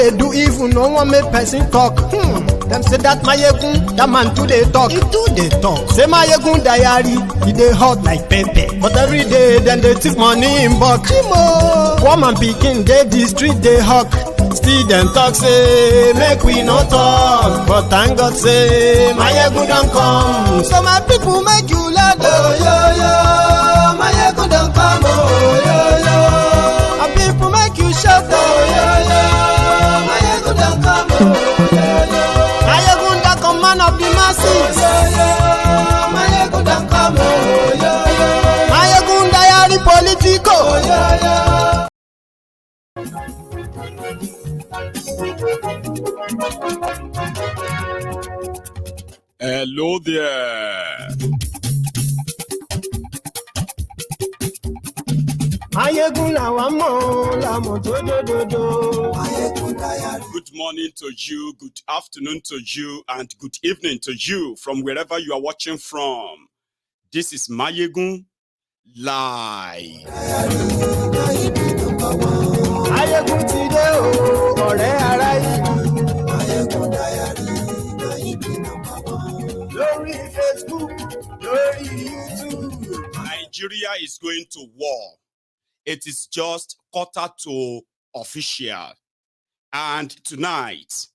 They do even no one make person talk. Them say that Mayegun, that man too they talk. He do they talk. Say Mayegun diary, he dey hot like pepper. But every day then they take money in bulk. Woman pikin dey the street they hawk. Still them talk say make we no talk. But thank God say Mayegun don come. So my people make you laugh. Oh yo yo, Mayegun don come. Oh yo yo, my people make you shout. Oh yo yo. Mayegunda come man of the masses. Mayegunda come. Mayegunda yari politico. Hello there. Good morning to you, good afternoon to you, and good evening to you from wherever you are watching from. This is Mayegun Live. Nigeria is going to war. It is just quarter to official. And tonight,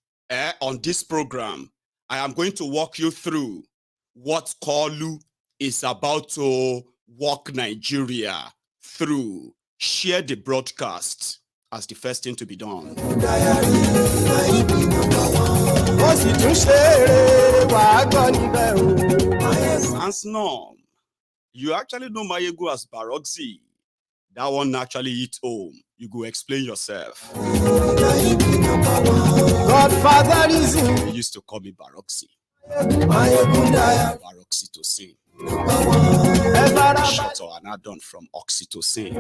on this program, I am going to walk you through what Kolu is about to walk Nigeria through. Share the broadcast as the first thing to be done. Sans norm, you actually know Mayegu as Baroxy. That one actually hit home. You go explain yourself. They used to call me Baroxy. Baroxytocin. Short or an add-on from oxytocin.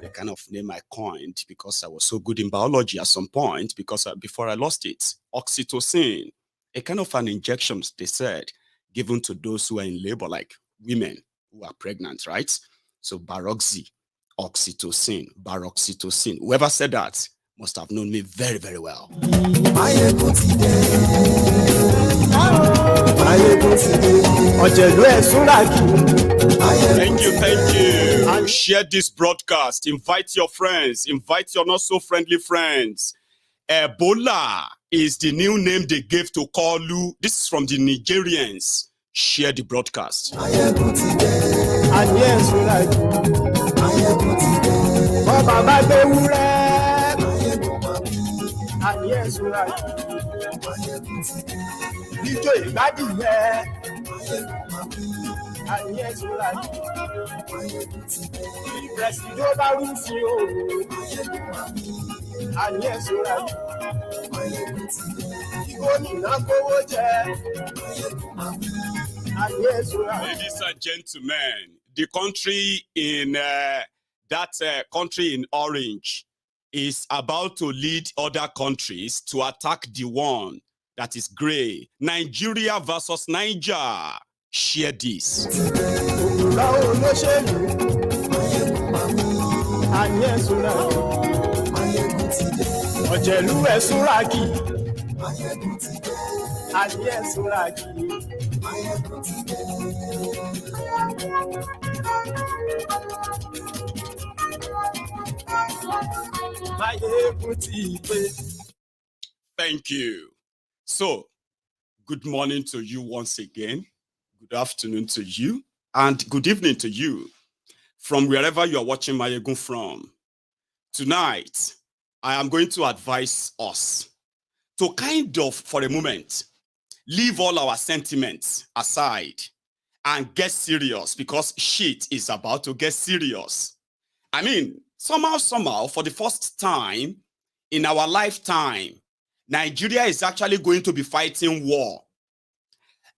The kind of name I coined because I was so good in biology at some point, because before I lost it. Oxytocin, a kind of an injection, they said, given to those who are in labor, like women who are pregnant, right? So Baroxy, oxytocin, baroxytocin. Whoever said that must have known me very, very well. Thank you. Share this broadcast. Invite your friends. Invite your not so friendly friends. Ebola is the new name they gave to Kolu. This is from the Nigerians. Share the broadcast. And yes, we like and yes, we like and yes, we like and yes, we like ladies and gentlemen, the country in country in orange is about to lead other countries to attack the one that is gray. Nigeria versus Niger. Share this. Thank you. So, good morning to you once again. Good afternoon to you. And good evening to you from wherever you are watching Mayegun from. Tonight, I am going to advise us to kind of, for a moment, leave all our sentiments aside and get serious, because shit is about to get serious. I mean, somehow, for the first time in our lifetime, Nigeria is actually going to be fighting war.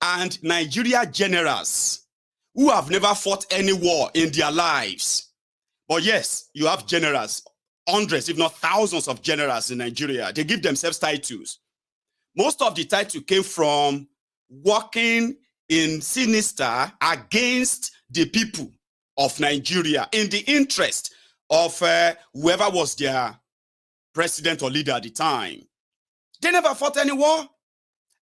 And Nigeria generals who have never fought any war in their lives. But yes, you have generals, hundreds, if not thousands of generals in Nigeria. They give themselves titles. Most of the title came from working in sinister against the people of Nigeria in the interest of whoever was their president or leader at the time. They never fought any war.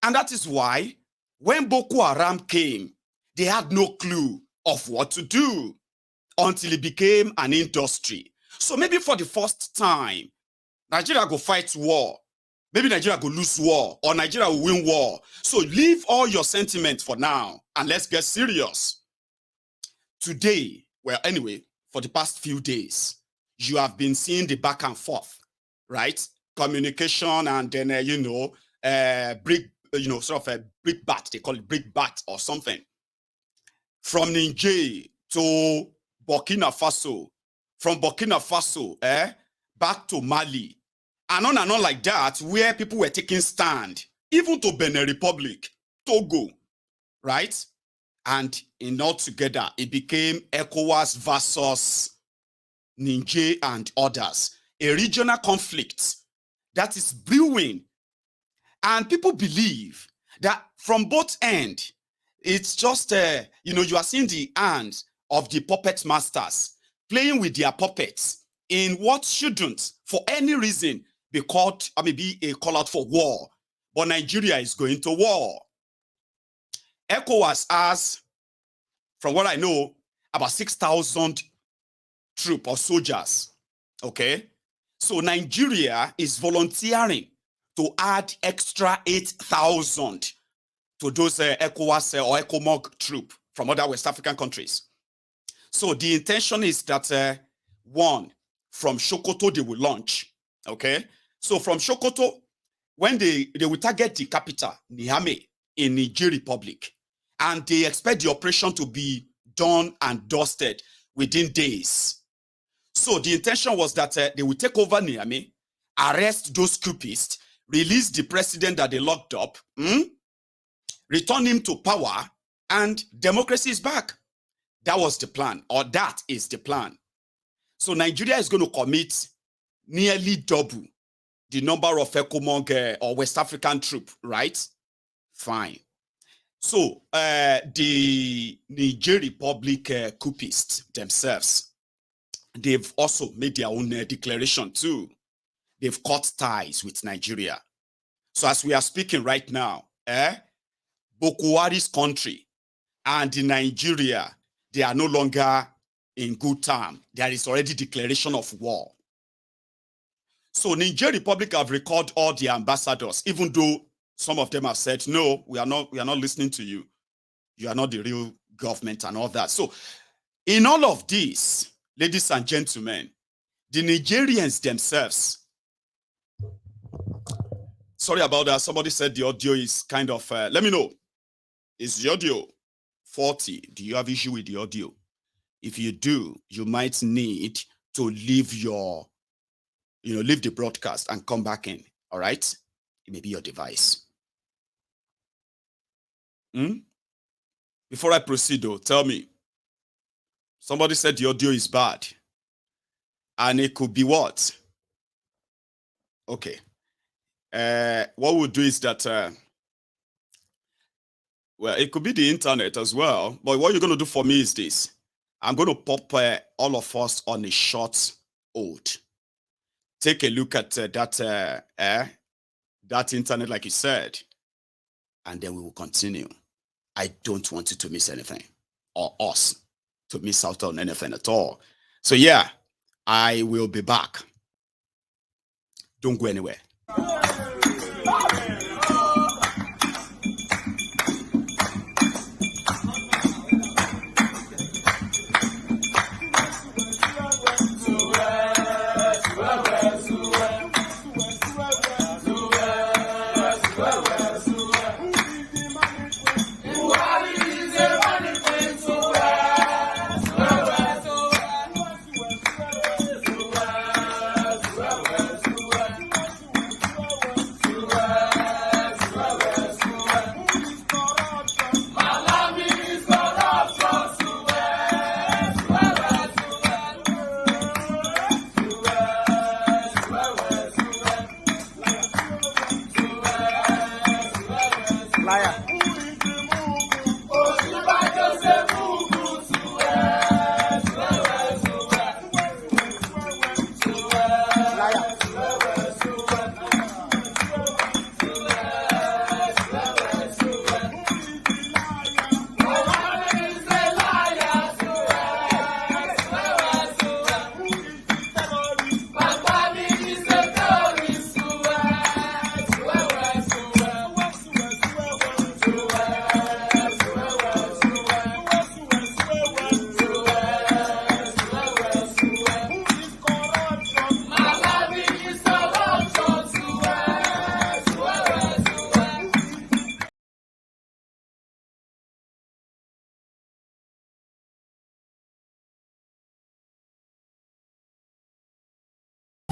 And that is why when Boko Haram came, they had no clue of what to do until it became an industry. So maybe for the first time, Nigeria go fight war. Maybe Nigeria go lose war, or Nigeria will win war. So leave all your sentiments for now and let's get serious. Today, well, anyway, for the past few days, you have been seeing the back and forth, right? Communication and then, sort of a brick bat. They call it brick bat or something. From Niger to Burkina Faso, from Burkina Faso, back to Mali, and on like that, where people were taking stand, even to Benin Republic, Togo, right? And in all together, it became ECOWAS versus Niger and others, a regional conflict that is brewing. And people believe that from both ends, it's just, you are seeing the hands of the puppet masters playing with their puppets in what shouldn't, for any reason, be called, be a call out for war. But Nigeria is going to war. ECOWAS has, from what I know, about 6,000 troops or soldiers. Okay? So Nigeria is volunteering to add extra 8,000 to those ECOWAS or ECOMOG troops from other West African countries. So the intention is that one, from Sokoto, they will launch. Okay? So from Sokoto, when they will target the capital, Niamey, in Niger Republic, and they expect the operation to be done and dusted within days. So the intention was that they will take over Niamey, arrest those coupists, release the president that they locked up, return him to power, and democracy is back. That was the plan, or that is the plan. So Nigeria is going to commit nearly double the number of ECOMOG or West African troops, right? Fine. So the Niger Republic coupists themselves, they've also made their own declaration too. They've cut ties with Nigeria. So as we are speaking right now, Boko Haram's country and Nigeria, they are no longer in good time. There is already declaration of war. So Niger Republic have recalled all the ambassadors, even though some of them have said, no, we are not listening to you. You are not the real government and all that. So in all of this, ladies and gentlemen, the Nigerians themselves, sorry about that. Somebody said the audio is kind of, let me know. Is the audio 40? Do you have issue with the audio? If you do, you might need to leave leave the broadcast and come back in. All right? It may be your device. Before I proceed though, tell me. Somebody said the audio is bad. And it could be what? Okay. What we'll do is that, well, it could be the internet as well. But what you're going to do for me is this. I'm going to pop all of us on a short hold. Take a look at that internet, like you said, and then we will continue. I don't want you to miss anything, or us to miss out on anything at all. So yeah, I will be back. Don't go anywhere.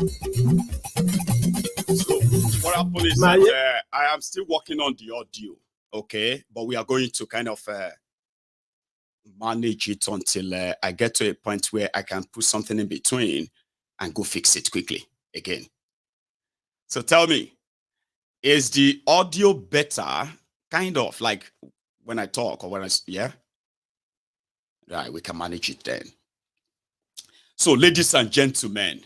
So what happened is that I am still working on the audio, okay? But we are going to kind of manage it until I get to a point where I can put something in between and go fix it quickly again. So tell me, is the audio better? Kind of like when I talk or when yeah? Right, we can manage it then. So ladies and gentlemen,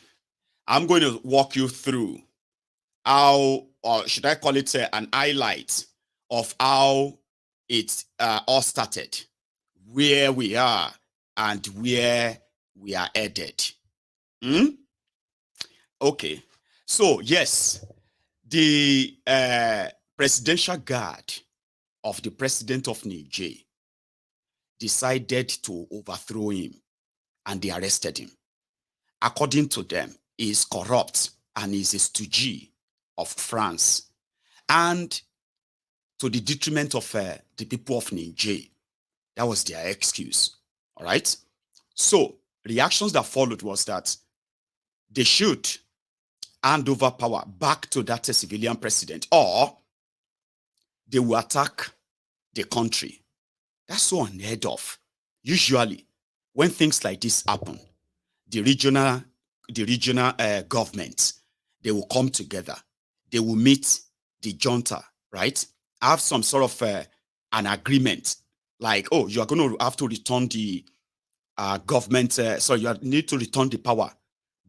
I'm going to walk you through how, or should I call it an highlight of how it all started, where we are and where we are headed. Okay, so yes, the presidential guard of the president of Niger decided to overthrow him and they arrested him. According to them, he is corrupt and is a stooge of France and to the detriment of the people of Niger. That was their excuse. All right. So reactions that followed was that they should hand over power back to that civilian president or they will attack the country. That's so unheard of. Usually, when things like this happen, the regional governments, they will come together. They will meet the junta, right? Have some sort of an agreement, like, oh, you are going to have to return the government. So you need to return the power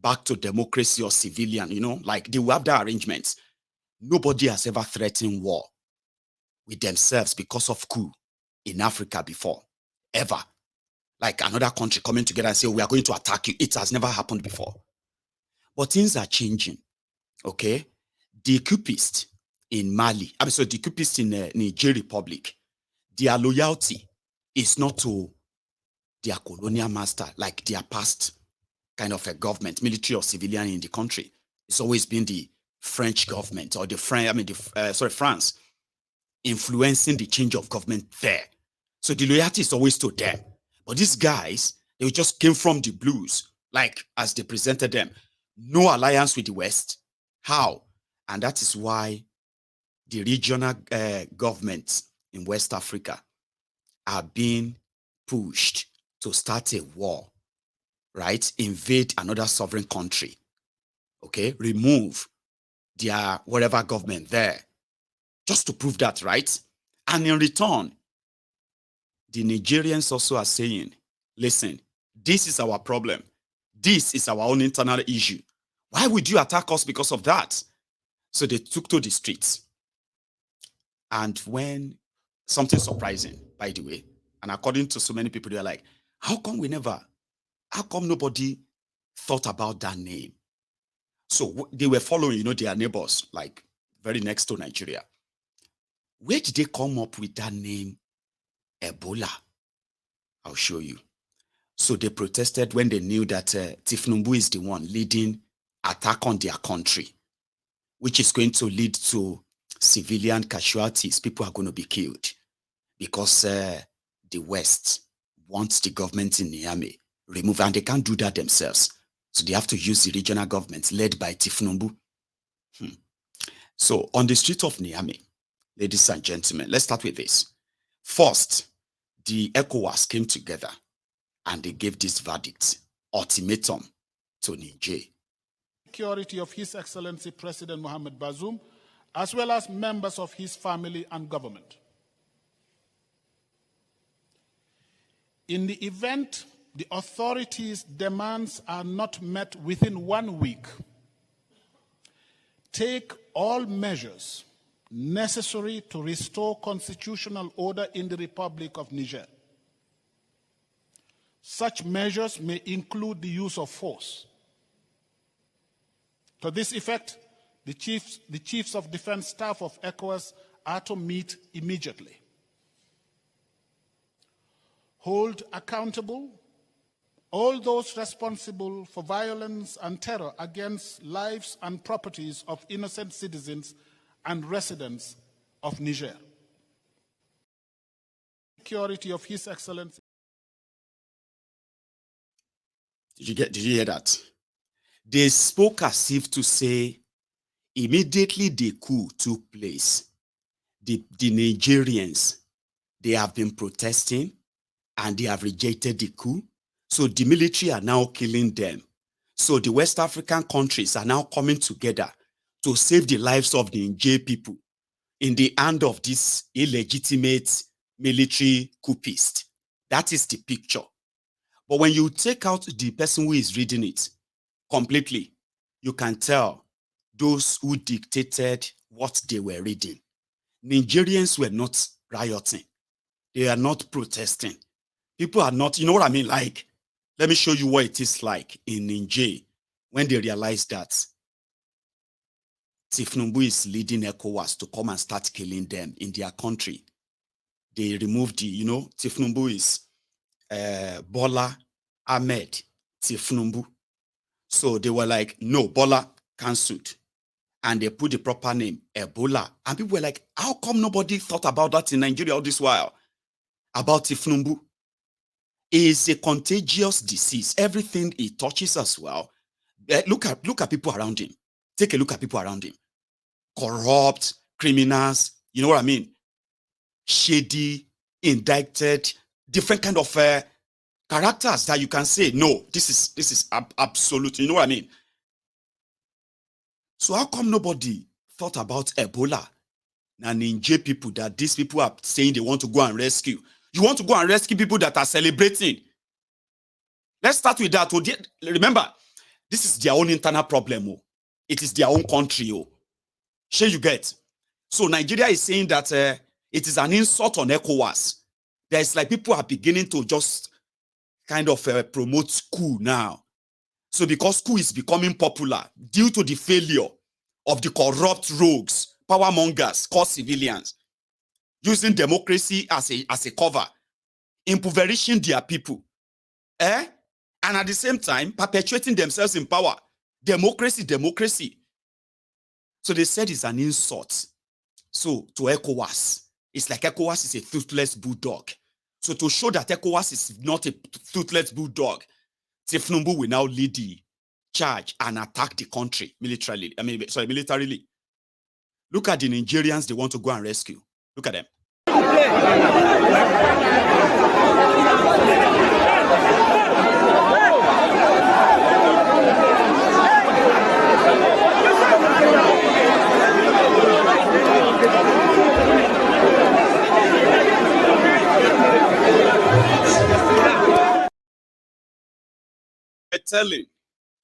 back to democracy or civilian. You know, like they will have that arrangement. Nobody has ever threatened war with themselves because of coup in Africa before, ever. Like another country coming together and say, we are going to attack you. It has never happened before. But things are changing, okay? The coupists in Mali, the coupists in Niger Republic, their loyalty is not to their colonial master, like their past kind of a government, military or civilian in the country. It's always been the French government or France, influencing the change of government there. So the loyalty is always to them. But these guys, they just came from the blues, like as they presented them. No alliance with the West. How? And that is why the regional governments in West Africa are being pushed to start a war, right? Invade another sovereign country, okay? Remove their whatever government there, just to prove that, right? And in return, the Nigerians also are saying, listen, this is our problem. This is our own internal issue. Why would you attack us because of that? So they took to the streets. And when something surprising, by the way, and according to so many people, they're like, how come nobody thought about that name? So they were following, their neighbors, like very next to Nigeria. Where did they come up with that name, Ebola? I'll show you. So they protested when they knew that Tinubu is the one leading attack on their country, which is going to lead to civilian casualties. People are going to be killed because the West wants the government in Niamey removed, and they can't do that themselves. So they have to use the regional government led by Tinubu. So on the street of Niamey, ladies and gentlemen, let's start with this. First, the ECOWAS came together and they gave this verdict, ultimatum to Niger. Security of His Excellency President Mohamed Bazoum, as well as members of his family and government. In the event the authorities' demands are not met within 1 week, take all measures necessary to restore constitutional order in the Republic of Niger. Such measures may include the use of force. To this effect, the chiefs of defense staff of ECOWAS are to meet immediately. Hold accountable all those responsible for violence and terror against lives and properties of innocent citizens and residents of Niger. Security of His Excellency. Did you hear that? They spoke as if to say, immediately the coup took place, the Nigerians, they have been protesting and they have rejected the coup. So the military are now killing them. So the West African countries are now coming together to save the lives of the Niger people in the hand of this illegitimate military coupist. That is the picture. But when you take out the person who is reading it completely, you can tell those who dictated what they were reading. Nigerians were not rioting. They are not protesting. People are not, you know what I mean? Like, let me show you what it is like in Niger when they realize that Tinubu is leading ECOWAS to come and start killing them in their country. They removed the, Tinubu is Bola Ahmed Tinubu. So they were like, no, Bola cancelled. And they put the proper name, Ebola. And people were like, how come nobody thought about that in Nigeria all this while? About Tinubu. It's a contagious disease. Everything it touches as well. Look at people around him. Take a look at people around him. Corrupt, criminals, you know what I mean? Shady, indicted, different kind of characters that you can say, no, this is absolute, you know what I mean? So how come nobody thought about Ebola and Niger people that these people are saying they want to go and rescue? You want to go and rescue people that are celebrating. Let's start with that. Remember, this is their own internal problem. It is their own country. Sure you get. So Nigeria is saying that it is an insult on ECOWAS. There's like people are beginning to just kind of promote coup now. So because coup is becoming popular due to the failure of the corrupt rogues, power mongers, called civilians, using democracy as a cover, impoverishing their people, and at the same time perpetuating themselves in power. Democracy. So they said it's an insult. So to ECOWAS, it's like ECOWAS is a toothless bulldog. So to show that ECOWAS is not a toothless bulldog, Tinubu will now lead the charge and attack the country militarily. Militarily. Look at the Nigerians they want to go and rescue. Look at them.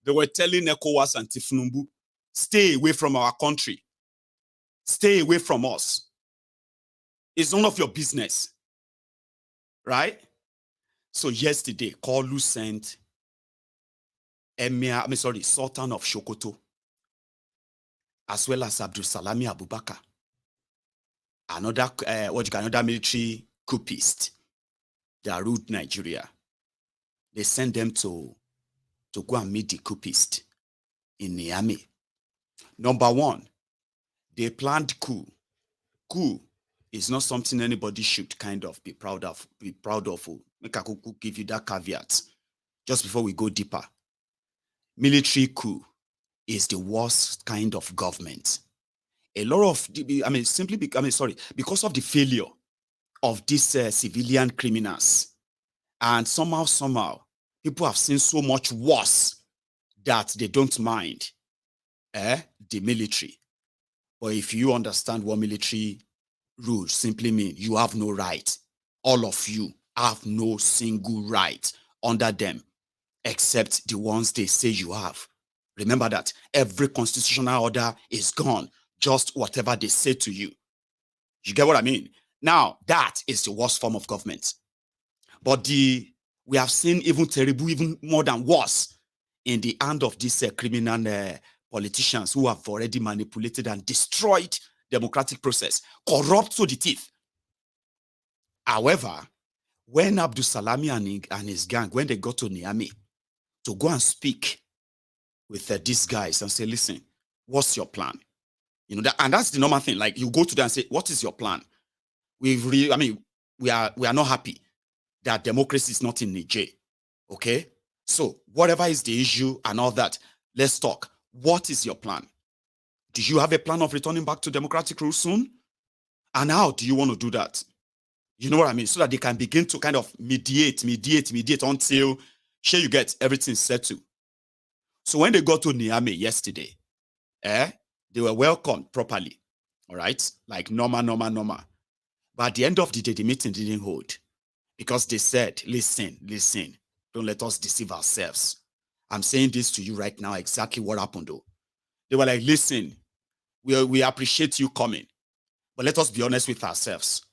They were telling ECOWAS and Tinubu, stay away from our country. Stay away from us. It's none of your business. Right? So yesterday, Kolu sent Sultan of Sokoto, as well as Abdul Salami Abubakar, another military coupist that ruled Nigeria. They sent them to go and meet the coupist in Niamey. Number one, they planned coup. Coup is not something anybody should kind of be proud of. Make I give you that caveat just before we go deeper. Military coup is the worst kind of government. A lot of, because of the failure of these civilian criminals, and somehow, people have seen so much worse that they don't mind the military. But if you understand what military rules simply mean, you have no right. All of you have no single right under them, except the ones they say you have. Remember that every constitutional order is gone, just whatever they say to you. You get what I mean? Now, that is the worst form of government. But we have seen even more than worse in the hand of these criminal politicians who have already manipulated and destroyed democratic process, corrupt to the teeth. However, when Abdul Salami and his gang, when they got to Niamey to go and speak with these guys and say, listen, what's your plan? And that's the normal thing. Like, you go to them and say, what is your plan? We are not happy that democracy is not in Niger. Okay? So whatever is the issue and all that, Let's talk. What is your plan? Do you have a plan of returning back to democratic rule soon? And how do you want to do that? You know what I mean? So that they can begin to kind of mediate until sure you get everything settled. So when they got to Niamey yesterday, they were welcomed properly. All right? Like normal. But at the end of the day, the meeting didn't hold. Because they said, listen, don't let us deceive ourselves. I'm saying this to you right now, exactly what happened though. They were like, listen, we appreciate you coming, but let us be honest with ourselves.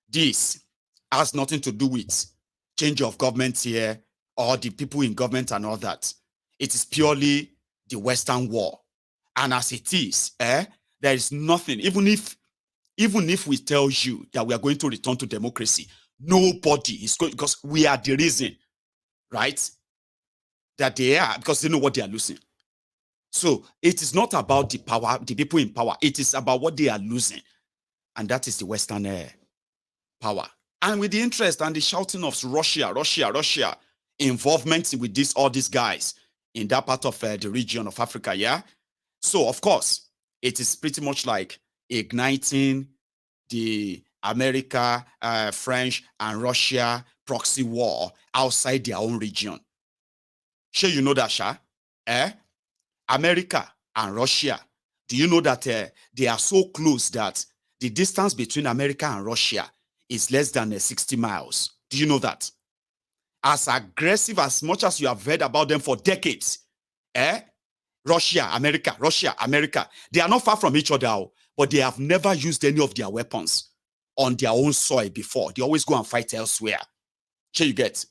This has nothing to do with change of government here or the people in government and all that. It is purely the Western war. And as it is, there is nothing, even if we tell you that we are going to return to democracy, nobody is going, because we are the reason, right? That they are, because they know what they are losing. So it is not about the power, the people in power. It is about what they are losing. And that is the Western power. And with the interest and the shouting of Russia, involvement with all these guys in that part of the region of Africa, yeah? So, of course, it is pretty much like igniting the America, French, and Russia proxy war outside their own region. Sure, you know that, Sha? America and Russia, do you know that they are so close that the distance between America and Russia is less than 60 miles? Do you know that? As aggressive as much as you have heard about them for decades, Russia, America, they are not far from each other, but they have never used any of their weapons on their own soil before. They always go and fight elsewhere. Sure you get?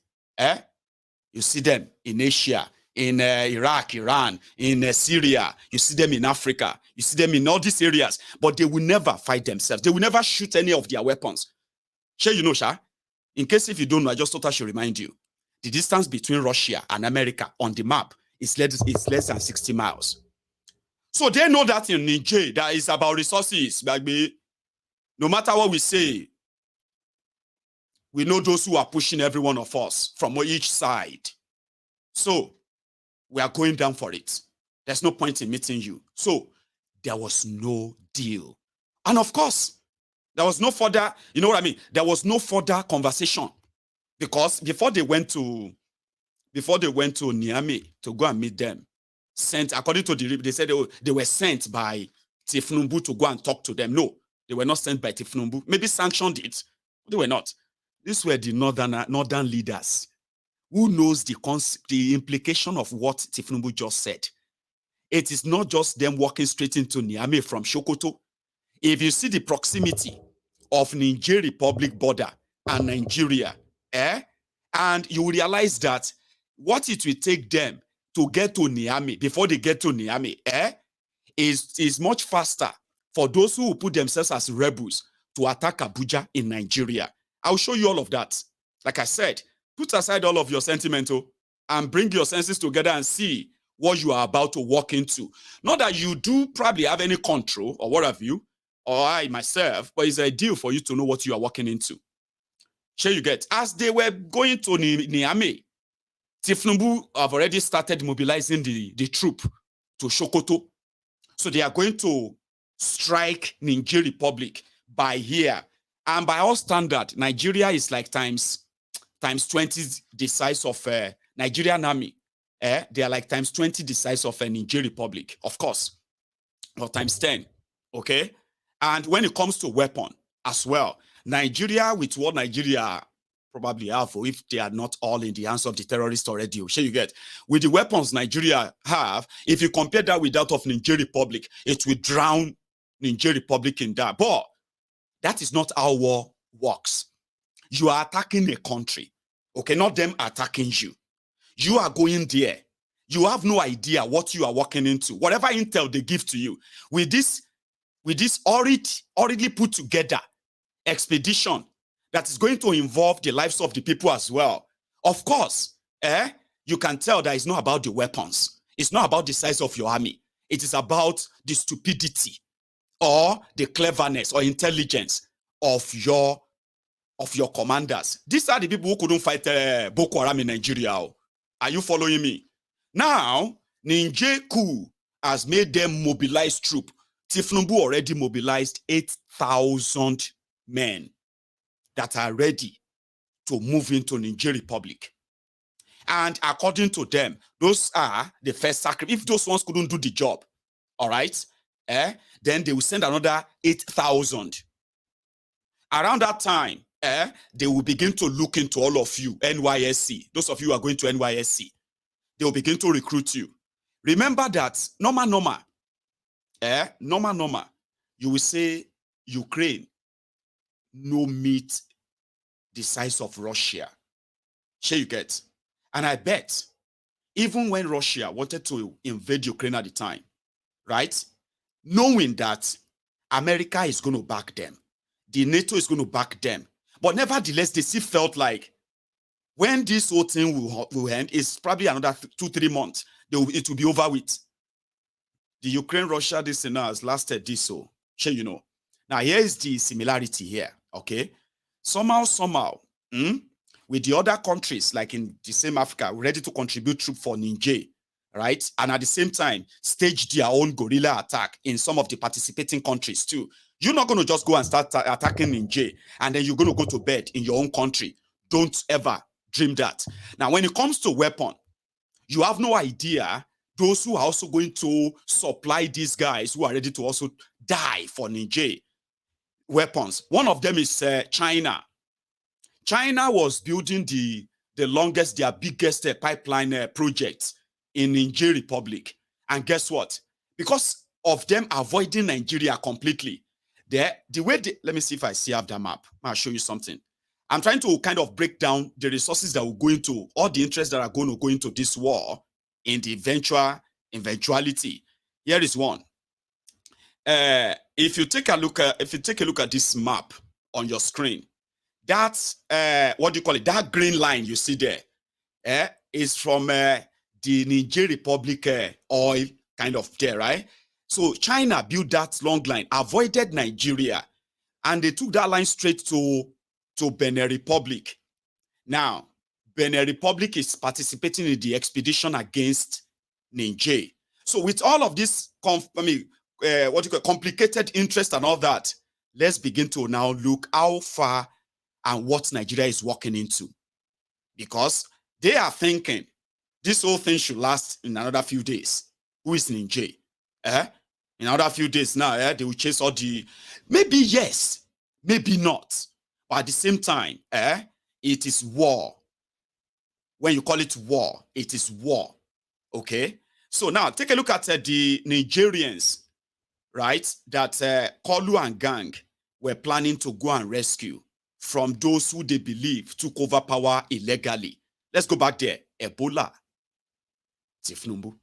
You see them in Asia, in Iraq, Iran, in Syria. You see them in Africa. You see them in all these areas. But they will never fight themselves. They will never shoot any of their weapons. Sure you know, Sha? In case if you don't know, I just thought I should remind you. The distance between Russia and America on the map is less than 60 miles. So they know that in Niger, that is about resources, baby. No matter what we say, we know those who are pushing every one of us from each side. So we are going down for it. There's no point in meeting you. So there was no deal. And of course, there was no further, you know what I mean? There was no further conversation. Because before they went to Niamey to go and meet them, sent, according to they said they were sent by Tinubu to go and talk to them. No, they were not sent by Tinubu. Maybe sanctioned it. They were not. These were the northern leaders who knows the implication of what Tinubu just said. It is not just them walking straight into Niamey from Sokoto. If you see the proximity of Niger Republic border and Nigeria, and you will realize that what it will take them to get to Niamey before they get to Niamey, is much faster for those who will put themselves as rebels to attack Abuja in Nigeria. I'll show you all of that. Like I said, put aside all of your sentimental and bring your senses together and see what you are about to walk into. Not that you do probably have any control or what have you, or I myself, but it's a deal for you to know what you are walking into. Sure you get. As they were going to Niamey, Tinubu have already started mobilizing the troop to Sokoto. So they are going to strike Niger Republic by here. And by all standard, Nigeria is like times 20 the size of Nigerian army. They are like times 20 the size of a Niger Republic, of course, or times 10. Okay. And when it comes to weapon as well, Nigeria, with what Nigeria probably have, or if they are not all in the hands of the terrorists already, sure you get, with the weapons Nigeria have, if you compare that with that of Niger Republic, it will drown Niger Republic in that. But that is not how war works. You are attacking a country, okay, not them attacking you. You are going there. You have no idea what you are walking into. Whatever intel they give to you, with this already put together expedition that is going to involve the lives of the people as well. Of course, you can tell that it's not about the weapons. It's not about the size of your army. It is about the stupidity or the cleverness or intelligence of your commanders. These are the people who couldn't fight Boko Haram in Nigeria. Are you following me? Now, Niger coup has made them mobilize troops. Tinubu already mobilized 8,000 men that are ready to move into Niger Republic. And according to them, those are the first sacrifice. If those ones couldn't do the job, all right, then they will send another 8,000. Around that time, they will begin to look into all of you, NYSC. Those of you who are going to NYSC, they will begin to recruit you. Remember that, normal, you will say Ukraine no meet the size of Russia. Sure you get? And I bet, even when Russia wanted to invade Ukraine at the time, right, knowing that America is going to back them, the NATO is going to back them, but nevertheless, they still felt like when this whole thing will end, it's probably another 2-3 months, it will be over with. The Ukraine-Russia, this now has lasted this, so sure you know. Now, here is the similarity here, okay? Somehow, with the other countries, like in the same Africa, ready to contribute troops for Niger, right? And at the same time, stage their own guerrilla attack in some of the participating countries too. You're not going to just go and start attacking Niger, and then you're going to go to bed in your own country. Don't ever dream that. Now, when it comes to weapon, you have no idea those who are also going to supply these guys who are ready to also die for Niger weapons. One of them is China. China was building their biggest pipeline project in Niger Republic. And guess what? Because of them avoiding Nigeria completely, let me see if I have that map. I'll show you something. I'm trying to kind of break down the resources that will go into, all the interests that are going to go into this war in the eventuality. Here is one. If you take a look at this map on your screen, that's what do you call it? That green line you see there, is from the Niger Republic oil kind of there, right? So China built that long line, avoided Nigeria, and they took that line straight to Benin Republic. Now, Benin Republic is participating in the expedition against Niger. So with all of this, complicated interest and all that, let's begin to now look how far and what Nigeria is walking into. Because they are thinking this whole thing should last in another few days. Who is Niger? In another few days now, they will chase all the... Maybe yes, maybe not. But at the same time, it is war. When you call it war, it is war. Okay? So now, take a look at the Nigerians, right, that Kolu and gang were planning to go and rescue from those who they believe took over power illegally. Let's go back there. Ebola. Tinubu.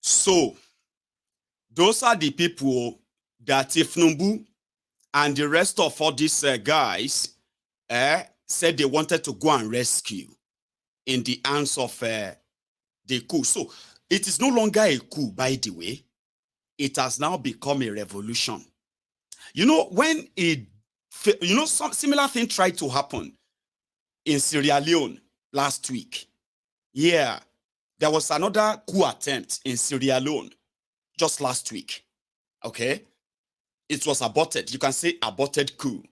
So, those are the people that Tinubu and the rest of all these guys said they wanted to go and rescue in the hands of the coup. So, it is no longer a coup, by the way. It has now become a revolution. You know, some similar thing tried to happen in Sierra Leone last week. Yeah. There was another coup attempt in Sierra Leone just last week. Okay? It was aborted. You can say aborted coup.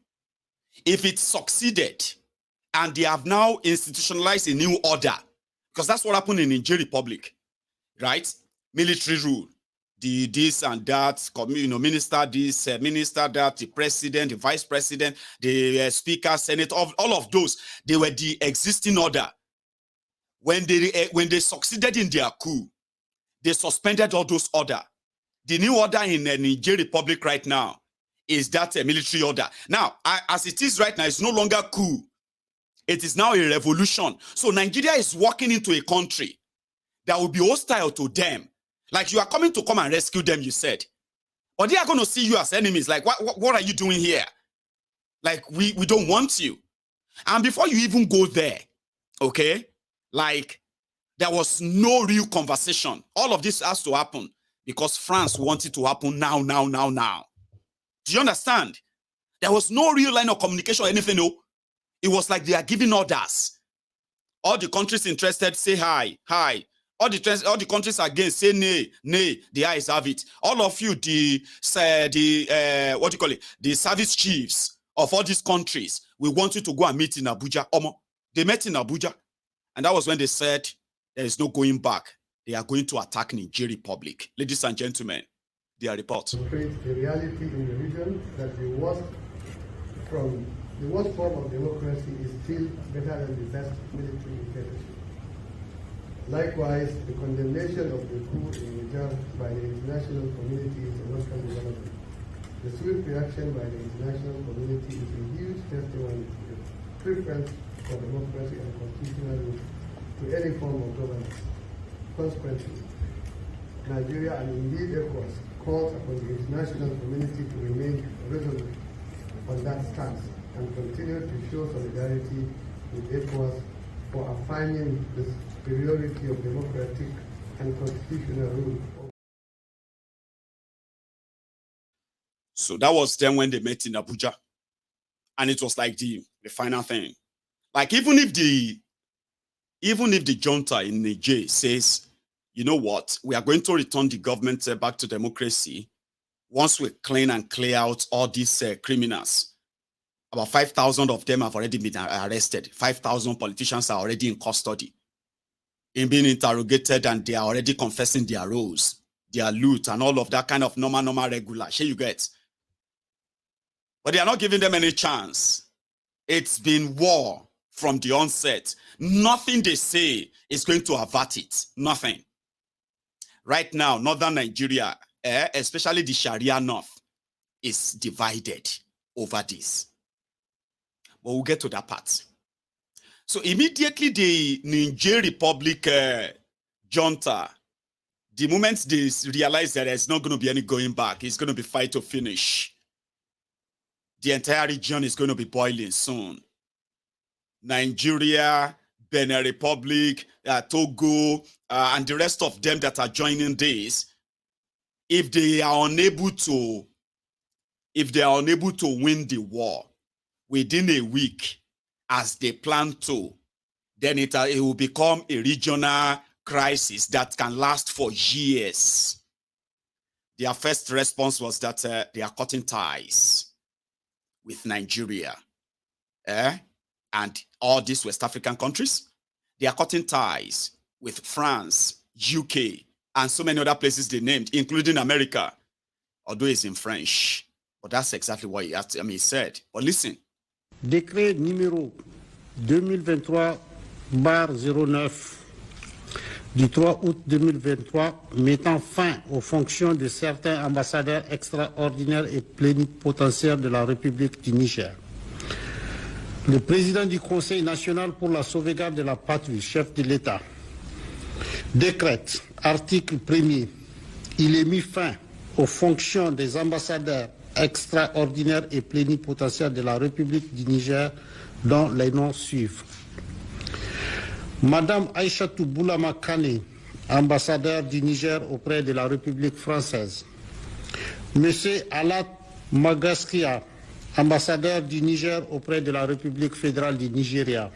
If it succeeded, and they have now institutionalized a new order, because that's what happened in Niger Republic, right? Military rule, the this and that, minister this, minister that, the president, the vice president, the speaker, senate, all of those, they were the existing order. When they succeeded in their coup, they suspended all those order. The new order in the Niger Republic right now is that a military order. Now, as it is right now, it's no longer coup. It is now a revolution. So Nigeria is walking into a country that will be hostile to them. Like you are coming to come and rescue them, you said. But they are going to see you as enemies. Like, what are you doing here? Like, we don't want you. And before you even go there, okay, like, there was no real conversation. All of this has to happen because France wants it to happen now. Do you understand? There was no real line of communication or anything, no. It was like they are giving orders. All the countries interested say hi. All the countries against say nay. The eyes have it. All of you, the service chiefs of all these countries, we want you to go and meet in Abuja. They met in Abuja, and that was when they said there is no going back. They are going to attack Niger Republic. Ladies and gentlemen, their report. Create the reality in the region that the worst form of democracy is still better than the best military dictatorship. Likewise, the condemnation of the coup in Niger by the international community is a welcome development. The swift reaction by the international community is a huge testimony to the preference for democracy and constitutional rule to any form of governance. Consequently, Nigeria and indeed ECOWAS calls upon the international community to remain resolute on that stance and continue to show solidarity with ECOWAS for affirming the superiority of democratic and constitutional rule. So that was then when they met in Abuja. And it was like the final thing. Like even if the junta in Niger says, you know what, we are going to return the government back to democracy once we clean and clear out all these criminals. About 5,000 of them have already been arrested. 5,000 politicians are already in custody, in being interrogated, and they are already confessing their roles, their loot, and all of that kind of normal regular. Sure, you get. But they are not giving them any chance. It's been war from the onset. Nothing they say is going to avert it. Nothing. Right now, northern Nigeria, especially the Sharia North, is divided over this. But we'll get to that part. So immediately the Niger Republic junta, the moment they realize that there's not going to be any going back, it's going to be fight to finish. The entire region is going to be boiling soon. Nigeria, Benin Republic, Togo, and the rest of them that are joining this, if they are unable to win the war within a week, as they plan to, then it will become a regional crisis that can last for years. Their first response was that they are cutting ties with Nigeria and all these West African countries. They are cutting ties with France, UK, and so many other places they named, including America, although it's in French. But that's exactly what he said. But listen. Décret numéro 2023/09 du 3 août 2023 mettant fin aux fonctions de certains ambassadeurs extraordinaires et plénipotentiaires de la République du Niger. Le président du Conseil national pour la sauvegarde de la patrie, chef de l'État, décrète, article 1er, il est mis fin aux fonctions des ambassadeurs extraordinaires et plénipotentiaires de la République du Niger, dont les noms suivent. Madame Aïchatou Boulama Kane, ambassadeur du Niger auprès de la République française. Monsieur Alat Magaskia, ambassadeur du Niger auprès de la République fédérale du Nigeria.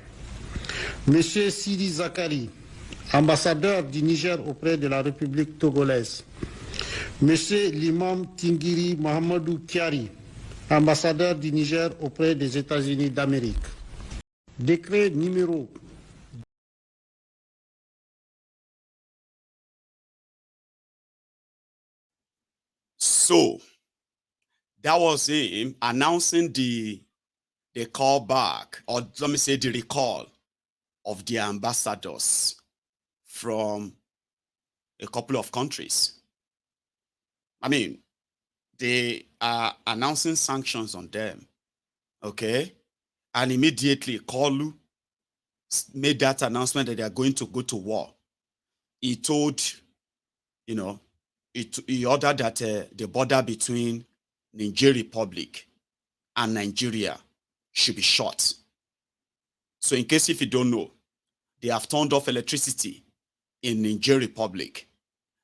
Monsieur Sidi Zakari, ambassadeur du Niger auprès de la République togolaise. Monsieur l'imam Tingiri Mohamedou Kiari, ambassadeur du Niger auprès des États-Unis d'Amérique. Décret numéro So that was him announcing the callback, or let me say the recall of the ambassadors from a couple of countries. I mean, they are announcing sanctions on them, okay? And immediately Kolu made that announcement that they are going to go to war. He told, you know, he ordered that the border between Niger Republic and Nigeria should be shut. So in case if you don't know, they have turned off electricity in Niger Republic.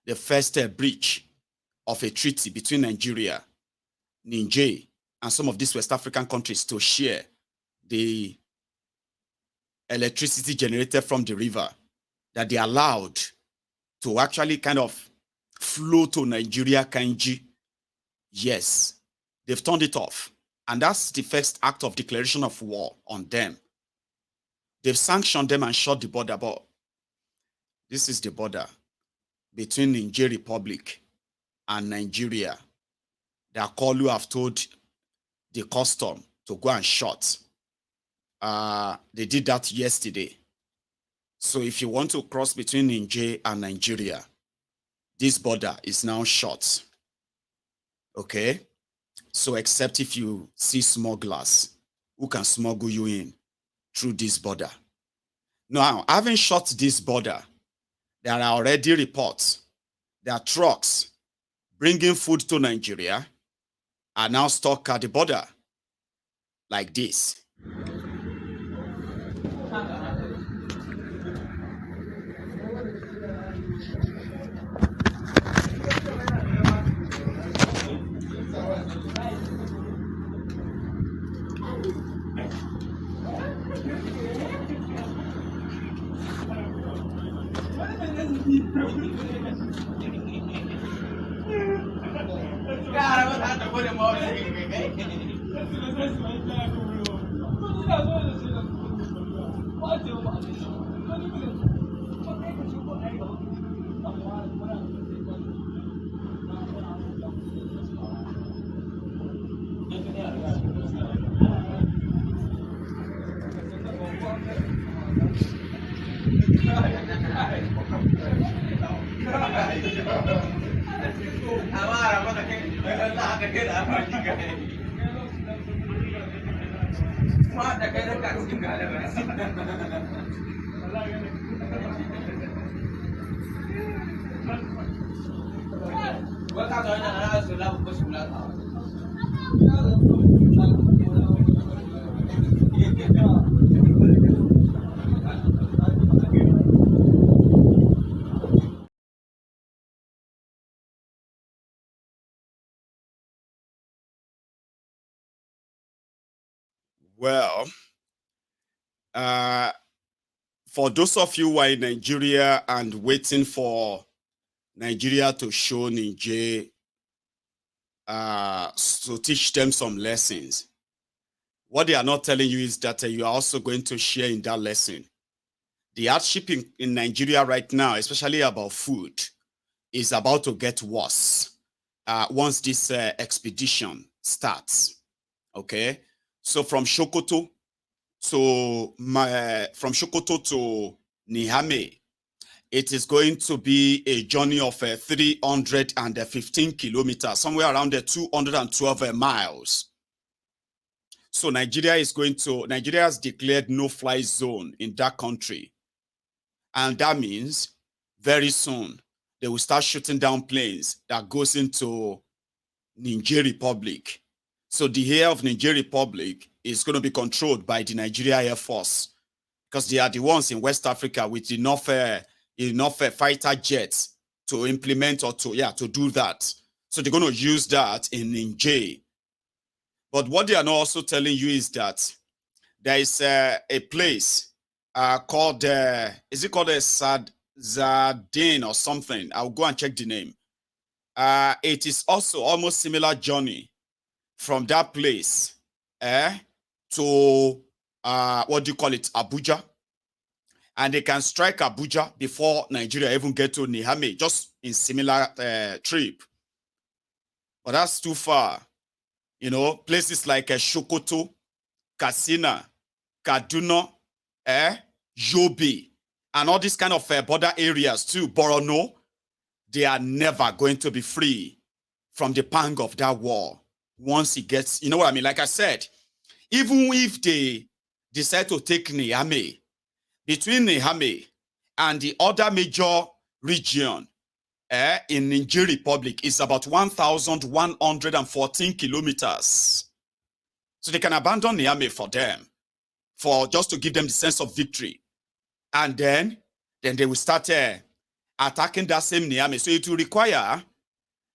The first breach of a treaty between Nigeria, Niger, and some of these West African countries to share the electricity generated from the river that they allowed to actually kind of flow to Nigeria, Kanji. Yes, they've turned it off. And that's the first act of declaration of war on them. They've sanctioned them and shut the border, but this is the border between Niger Republic and Nigeria that Kolu have told the custom to go and shut. They did that yesterday. So if you want to cross between Niger and Nigeria, this border is now shut. Okay? So except if you see smugglers who can smuggle you in through this border. Now, having shut this border, there are already reports that trucks bringing food to Nigeria are now stuck at the border like this. Well, for those of you who are in Nigeria and waiting for Nigeria to show Niger, to teach them some lessons, what they are not telling you is that you are also going to share in that lesson. The hardship in Nigeria right now, especially about food, is about to get worse once this expedition starts. Okay, so from Sokoto to Niamey, it is going to be a journey of 315 kilometers, somewhere around the 212 miles. So Nigeria has declared no-fly zone in that country. And that means very soon they will start shooting down planes that goes into Niger Republic. So the air of Niger Republic is going to be controlled by the Nigeria Air Force, because they are the ones in West Africa with enough fighter jets to implement or to do that. So they're going to use that in Niger. But what they are not also telling you is that there is a place called, is it called Zadin or something. I'll go and check the name. It is also almost similar journey from that place to what do you call it, Abuja. And they can strike Abuja before Nigeria even get to Niamey, just in similar trip. But that's too far. You know, places like Sokoto, Katsina, Kaduna, Yobe, and all these kind of border areas too, Borno, they are never going to be free from the pang of that war once it gets, you know what I mean? Like I said, even if they decide to take Niamey, between Niamey and the other major region in Niger Republic is about 1,114 kilometers. So they can abandon Niamey for them, for just to give them the sense of victory. And then they will start attacking that same Niamey. So it will require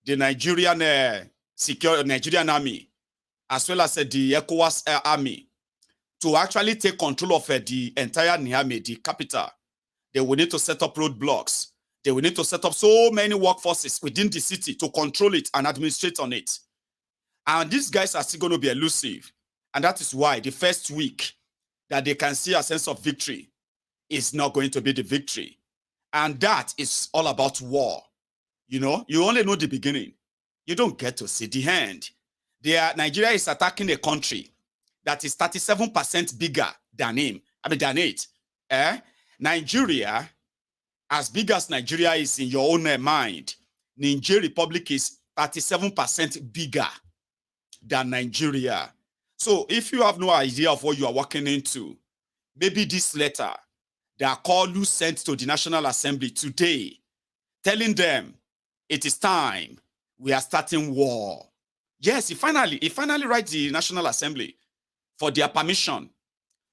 the Nigerian Nigerian army, as well as the ECOWAS army, to actually take control of the entire Niamey, the capital. They will need to set up roadblocks. They will need to set up so many workforces within the city to control it and administrate on it. And these guys are still going to be elusive. And that is why the first week that they can see a sense of victory is not going to be the victory. And that is all about war. You know, you only know the beginning. You don't get to see the end. Nigeria is attacking a country that is 37% bigger than it. Nigeria, as big as Nigeria is in your own mind, Niger Republic is 37% bigger than Nigeria. So if you have no idea of what you are walking into, maybe this letter that Kolu sent to the National Assembly today, telling them it is time, we are starting war. Yes, he finally writes the National Assembly for their permission.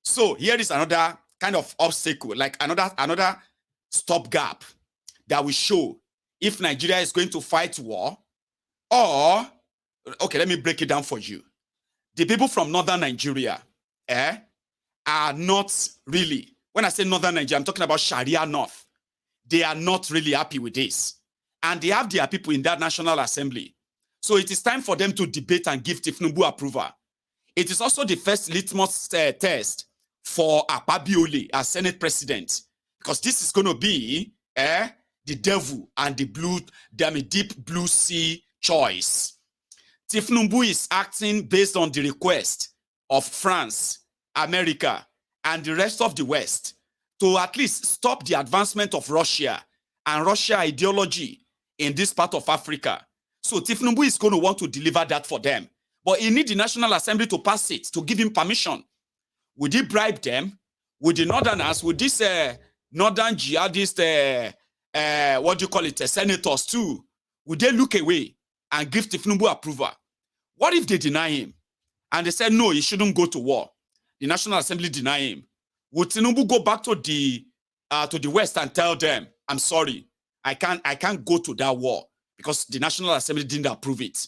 So here is another kind of obstacle, like another stopgap that will show if Nigeria is going to fight war, or, okay, let me break it down for you. The people from northern Nigeria are not really, when I say northern Nigeria, I'm talking about Sharia North. They are not really happy with this. And they have their people in that National Assembly. So it is time for them to debate and give Tinubu approval. It is also the first litmus test for Akpabiole as Senate President, because this is going to be the devil and the deep blue sea choice. Tinubu is acting based on the request of France, America, and the rest of the West to at least stop the advancement of Russia and Russia ideology in this part of Africa. So Tinubu is going to want to deliver that for them. But he needs the National Assembly to pass it, to give him permission. Would he bribe them? Would the Northerners, would this Northern jihadist, senators too, would they look away and give Tinubu approval? What if they deny him? And they said, no, he shouldn't go to war. The National Assembly deny him. Would Tinubu go back to the West and tell them, I'm sorry, I can't go to that war because the National Assembly didn't approve it?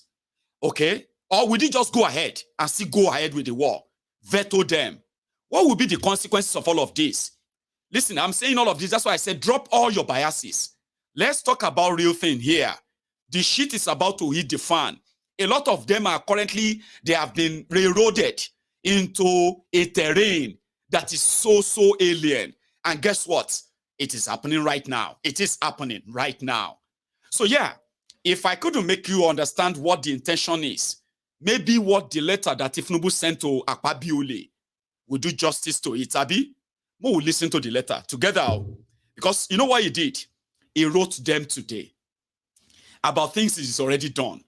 Okay? Or would he just go ahead and still go ahead with the war? Veto them. What would be the consequences of all of this? Listen, I'm saying all of this. That's why I said drop all your biases. Let's talk about real thing here. The shit is about to hit the fan. A lot of them are currently, they have been railroaded into a terrain that is so alien. And guess what? It is happening right now. It is happening right now. So yeah, if I couldn't make you understand what the intention is, maybe what the letter that Tinubu sent to Akpabiole will do justice to it. Abi, we will listen to the letter together. Because you know what he did? He wrote them today about things he's already done.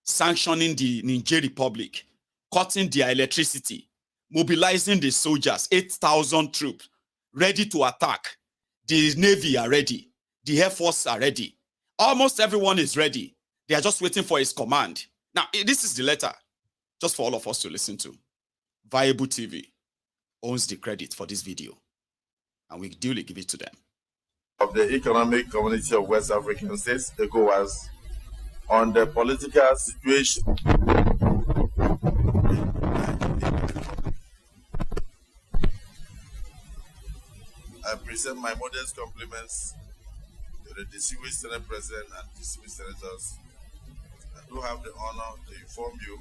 Sanctioning the Niger Republic, cutting their electricity, mobilizing the soldiers, 8,000 troops, ready to attack. The Navy are ready. The Air Force are ready. Almost everyone is ready. They are just waiting for his command. Now, this is the letter, just for all of us to listen to. Viable TV owns the credit for this video, and we duly give it to them. Of the Economic Community of West African States, ECOWAS, on the political situation. I present my modest compliments the distinguished Senate President and distinguished senators, I do have the honor to inform you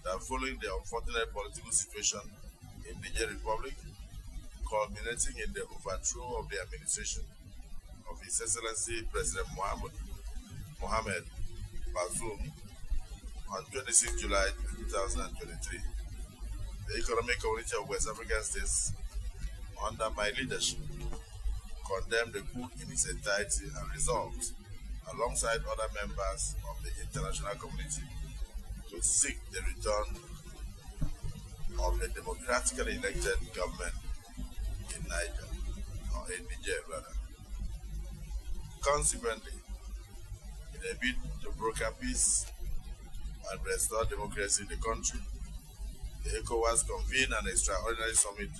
that following the unfortunate political situation in Niger Republic, culminating in the overthrow of the administration of His Excellency President Mohamed Bazoum on 26 July 2023, the Economic Community of West African States, under my leadership, condemned the coup in its entirety and resolved, alongside other members of the international community, to seek the return of the democratically elected government in Niger, or in Niger rather. Consequently, in a bid to broker peace and restore democracy in the country, the ECOWAS convened an extraordinary summit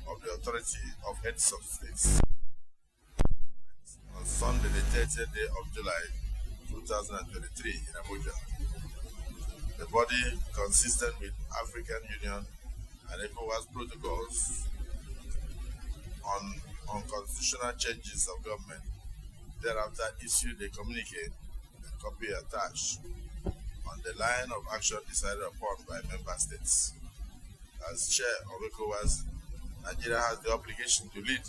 of the Authority of Heads of States on Sunday, the 30th day of July 2023 in Abuja. The body, consistent with African Union and ECOWAS protocols on constitutional changes of government, thereafter issued a communique, a copy attached, on the line of action decided upon by member states. As chair of ECOWAS, Nigeria has the obligation to lead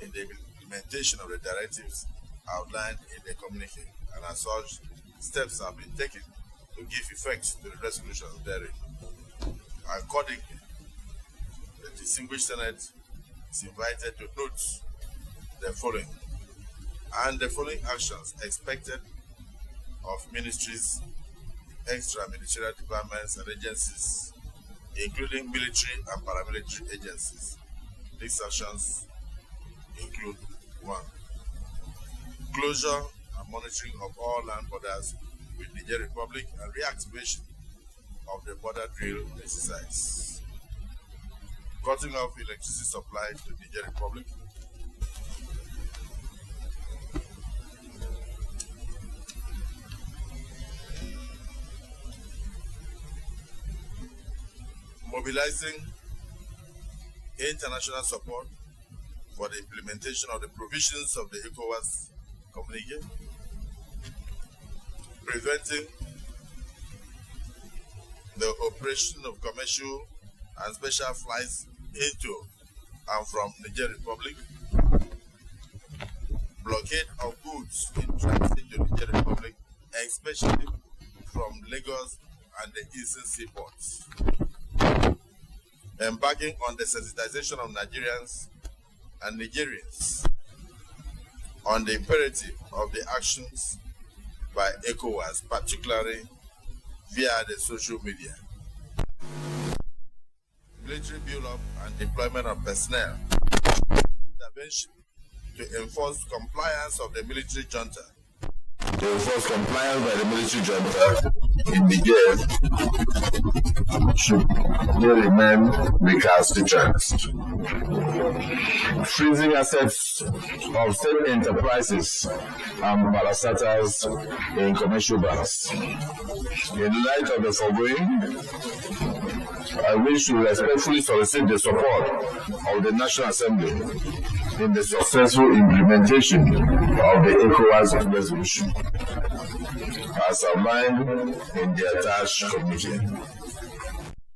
in the implementation of the directives outlined in the communique, and as such, steps have been taken to give effect to the resolutions therein. Accordingly, the distinguished Senate is invited to note the following, and the following actions expected of ministries, extra-ministerial departments and agencies, including military and paramilitary agencies. These actions include: 1. Closure and monitoring of all land borders with Niger Republic and reactivation of the border drill exercise. Cutting off electricity supply to Niger Republic. Mobilizing international support for the implementation of the provisions of the ECOWAS communique, preventing the operation of commercial and special flights into and from Niger Republic, blockade of goods in transit to Niger Republic, especially from Lagos and the eastern seaports, embarking on the sensitization of Nigerians and Nigerians on the imperative of the actions by ECOWAS, particularly via the social media. Military build-up and deployment of personnel, intervention to enforce compliance of the military junta. To enforce compliance by the military junta in Niger should remain recalcitrant. Freezing assets of state enterprises and parastatals in commercial banks. In light of the foregoing, I wish to respectfully solicit the support of the National Assembly in the successful implementation of the ECOWAS resolution, as outlined in the attached communique.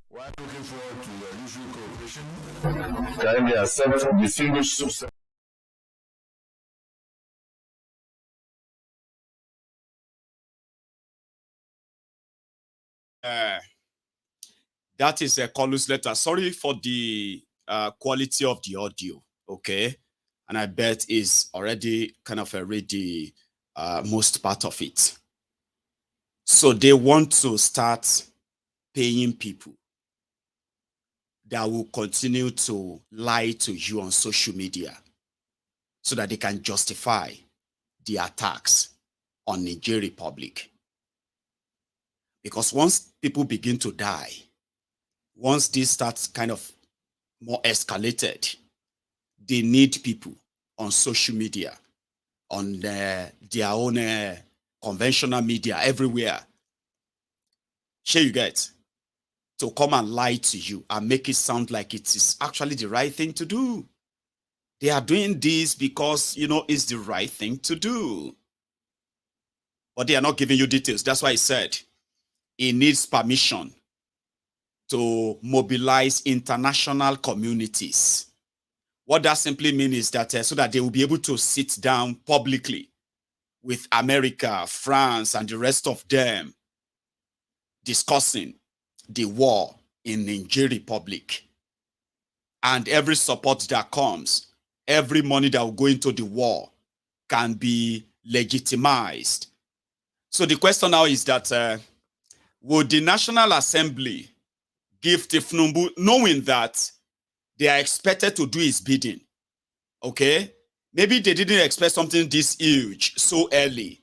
While looking forward to your usual cooperation, kindly accept distinguished that is a Colus letter. Sorry for the quality of the audio, okay? And I bet is already kind of already most part of it. So they want to start paying people that will continue to lie to you on social media so that they can justify the attacks on Niger Republic. Because once people begin to die, once this starts kind of more escalated, they need people on social media, on their own conventional media, everywhere. Sure, you get to come and lie to you and make it sound like it is actually the right thing to do. They are doing this because, you know, it's the right thing to do. But they are not giving you details. That's why I said it needs permission to mobilize international communities. What that simply means is that so that they will be able to sit down publicly with America, France, and the rest of them discussing the war in Niger Republic. And every support that comes, every money that will go into the war can be legitimized. So the question now is that would the National Assembly give Tinubu, knowing that they are expected to do his bidding? Okay? Maybe they didn't expect something this huge so early.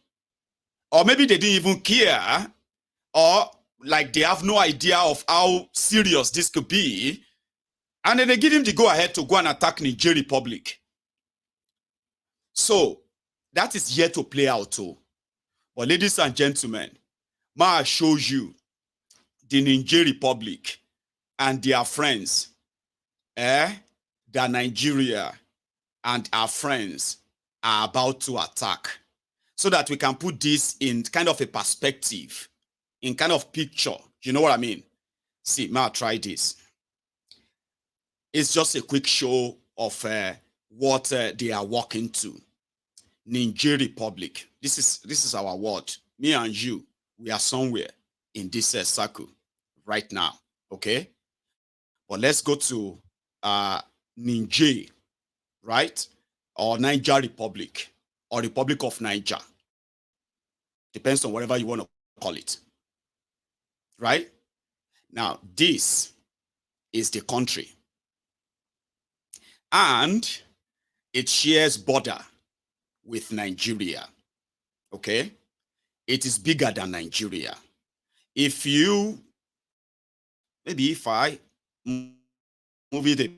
Or maybe they didn't even care, or like they have no idea of how serious this could be. And then they give him the go-ahead to go and attack Niger Republic. So that is yet to play out too. But ladies and gentlemen, Ma shows you the Niger Republic and their friends, that Nigeria and our friends are about to attack, so that we can put this in kind of a perspective, in kind of picture. You know what I mean? See, ma, try this. It's just a quick show of what they are walking to. Niger Republic. This is our word. Me and you, we are somewhere in this circle right now. Okay? But let's go to Niger, right? Or Niger Republic, or Republic of Niger. Depends on whatever you want to call it. Right? Now, this is the country. And it shares border with Nigeria. Okay? It is bigger than Nigeria. If I move it a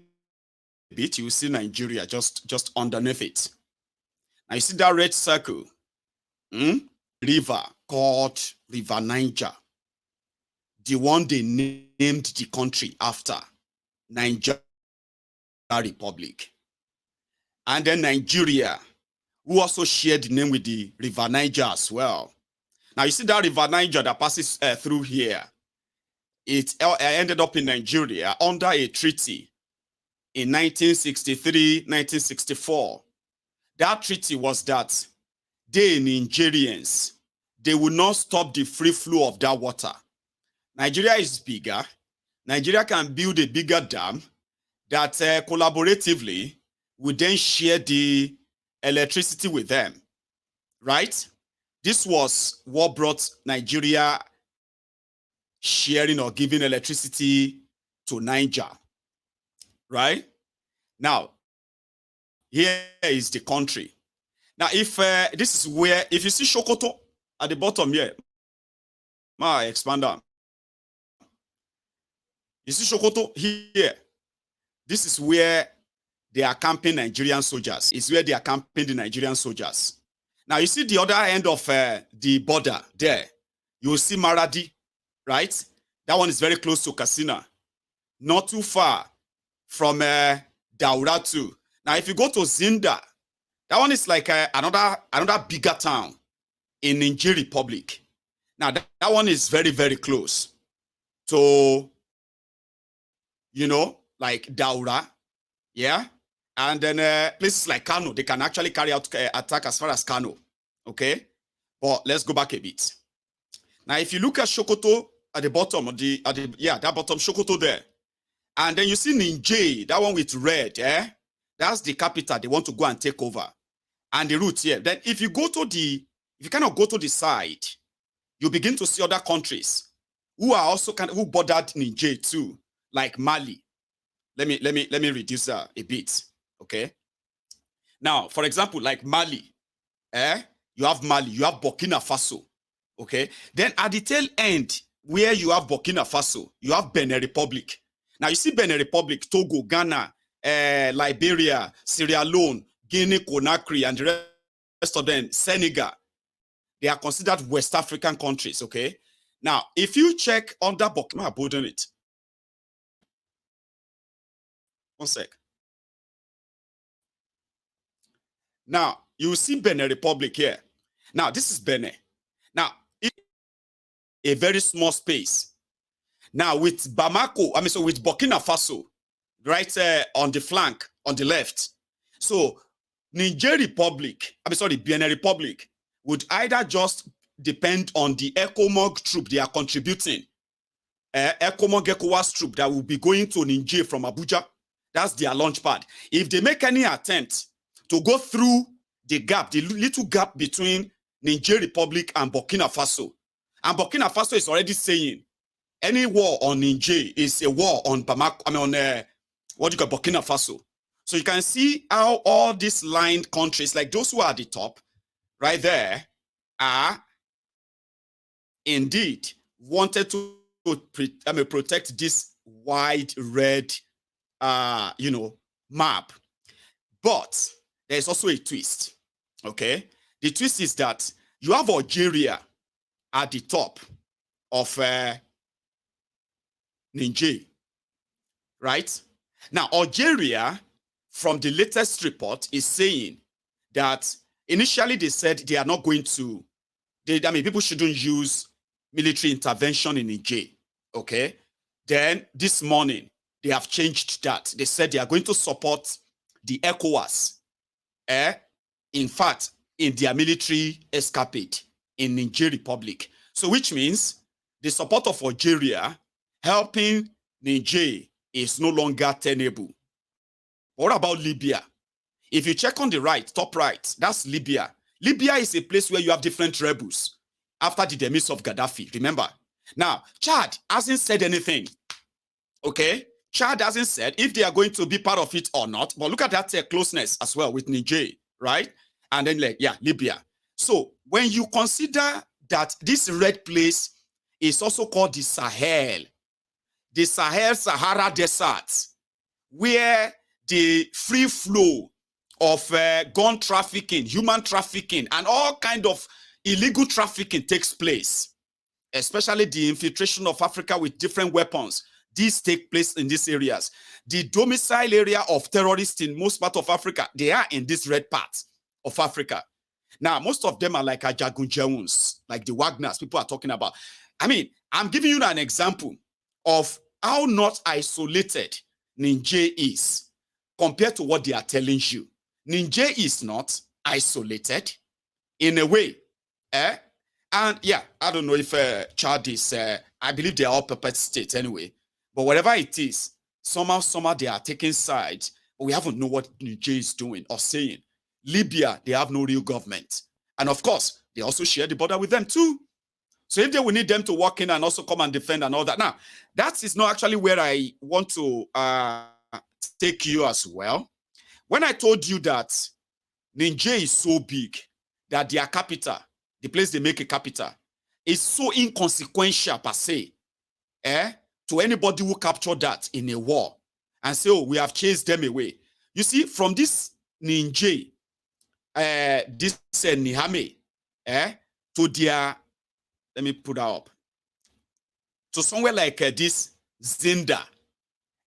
bit, you see Nigeria just underneath it. Now you see that red circle, river called River Niger, the one they named the country after, Niger Republic. And then Nigeria, who also shared the name with the River Niger as well. Now you see that River Niger that passes through here, it ended up in Nigeria under a treaty in 1963, 1964. That treaty was that they, Nigerians, they will not stop the free flow of that water. Nigeria is bigger. Nigeria can build a bigger dam that collaboratively will then share the electricity with them, right? This was what brought Nigeria sharing or giving electricity to Niger, right? Now, here is the country. Now, if this is where, if you see Sokoto at the bottom here, I expand on. You see Sokoto here. This is where they are camping Nigerian soldiers. It's where they are camping the Nigerian soldiers. Now, you see the other end of the border there. You will see Maradi, right? That one is very close to Katsina. Not too far from Daura too. Now, if you go to Zinda, that one is like another bigger town in Niger Republic. Now, that one is very, very close to, you know, like Daura, yeah? And then places like Kano, they can actually carry out attack as far as Kano, okay? But let's go back a bit. Now, if you look at Sokoto at the bottom of that bottom Sokoto there, and then you see Niger, that one with red, that's the capital they want to go and take over. And the route here. Then if you kind of go to the side, you begin to see other countries who are also who bordered Niger too, like Mali. Let me reduce that a bit. Okay. Now, for example, like Mali, you have Mali, you have Burkina Faso. Okay. Then at the tail end, where you have Burkina Faso, you have Benin Republic. Now you see Benin Republic, Togo, Ghana, Liberia, Sierra Leone, Guinea, Conakry, and the rest of them, Senegal. They are considered West African countries. Okay. Now, if you check under Burkina, I'm holding it. One sec. Now, you see Benin Republic here. Now, this is Benin. Now, a very small space. Now, with Bamako, with Burkina Faso, right on the flank, on the left. So, Niger Republic, Benin Republic, would either just depend on the ECOWAS troop they are contributing. ECOWAS troop that will be going to Niger from Abuja. That's their launch pad. If they make any attempt to go through the gap, the little gap between Niger Republic and Burkina Faso, and Burkina Faso is already saying any war on Niger is a war on Burkina Faso. So you can see how all these lined countries, like those who are at the top, right there, are indeed wanted to protect this wide red, map. But there's also a twist, okay? The twist is that you have Algeria at the top of Niger, right? Now, Algeria, from the latest report, is saying that initially they said they are not going to, people shouldn't use military intervention in Niger, okay? Then this morning, they have changed that. They said they are going to support the ECOWAS, in fact, in their military escapade in Niger Republic. So which means the support of Algeria helping Niger is no longer tenable. What about Libya? If you check on the right, top right, that's Libya. Libya is a place where you have different rebels after the demise of Gaddafi, remember? Now, Chad hasn't said anything, okay? Chad hasn't said if they are going to be part of it or not, but look at that closeness as well with Niger, right? And then, Libya. So when you consider that this red place is also called the Sahel Sahara Desert, where the free flow of gun trafficking, human trafficking, and all kind of illegal trafficking takes place, especially the infiltration of Africa with different weapons. These take place in these areas. The domicile area of terrorists in most part of Africa, they are in this red part of Africa. Now, most of them are like Ajagunjewuns, like the Wagners people are talking about. I'm giving you an example of how not isolated Niger is compared to what they are telling you. Niger is not isolated in a way. And yeah, I don't know if Chad is, I believe they are all puppet states anyway. But whatever it is, somehow they are taking sides. But we haven't know what Niger is doing or saying. Libya, they have no real government. And of course, they also share the border with them too. So if they will need them to walk in and also come and defend and all that. Now, that is not actually where I want to take you as well. When I told you that Niger is so big that their capital, the place they make a capital, is so inconsequential per se, to anybody who captured that in a war and say, oh, we have chased them away. You see, from this Niger, this Niamey, to their, let me put that up, to somewhere like this Zinda,